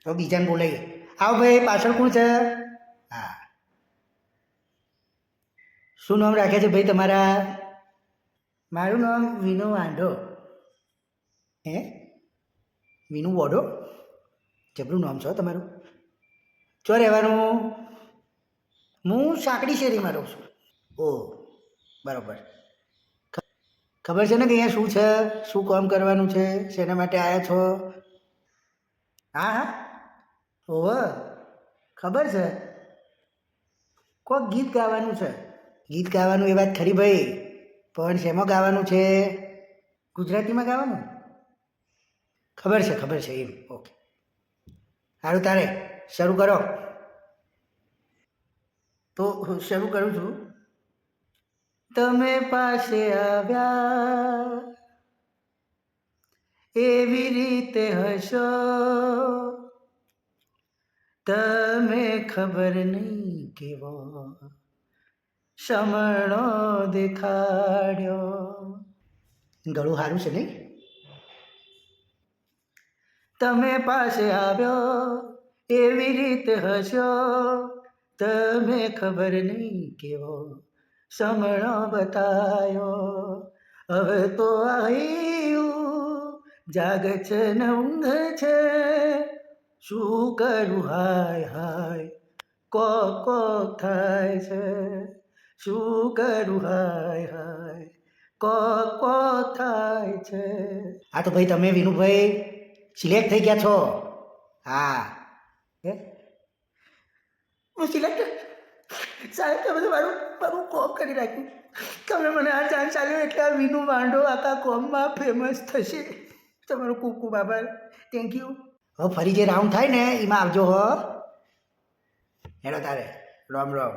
તો બીજાને બોલાવીએ. આવો ભાઈ, પાછળ કોણ છે? હા, શું નામ રાખે છે ભાઈ તમારા? મારું નામ વિનુ વાંઢો. હે, વિનુ વોઢો? જબરું નામ છે હો તમારું. ચો રહેવાનું? હું સાંકડી શેરીમાં રહું છું. ઓહ, બરાબર. ખબર છે ને કે અહીંયા શું છે, શું કામ કરવાનું છે, શેના માટે આવ્યા છો? હા હા, ઓહ, ખબર છે. કોઈક ગીત ગાવાનું છે. ગીત ગાવાનું એ વાત ખરી ભાઈ, પણ શેમાં ગાવાનું છે? ગુજરાતીમાં ગાવાનું? ખબર છે એમ. ઓકે, સારું, તારે શરૂ કરો. તો શરૂ કરું છું. તમે પાસે આવ્યા એવી રીતે હશો, તમે ખબર નહીં કેવો સમણો દેખાડ્યો. ગળું સારું છે નહીં? તમે પાસે આવ્યો એવી રીતે હશો, તમે ખબર નહીં કેવો સમણો બતાયો. હવે તો આવ્યું, જાગ છે ને ઊંઘ છે, શું કરું હાય હાય, કોક થાય છે, શું કરું હાય હાય, કોક થાય છે. હા તો ભાઈ, તમે વિનુભાઈ સિલેક્ટ થઈ ગયા છો. હા, હે, હું સિલેક્ટ? સાહેબ, તમે તો મારું મારું કોમ કરી નાખ્યું. તમે મને આ ચાન્સ આપ્યો એટલે આ વિનુ વાંઢો આખા કોમમાં ફેમસ થશે. તમારો ખૂબ ખૂબ આભાર. Thank you. હવે ફરી જે રાઉન્ડ થાય ને એમાં આવજો હો. હેલો તારે, રામ રામ.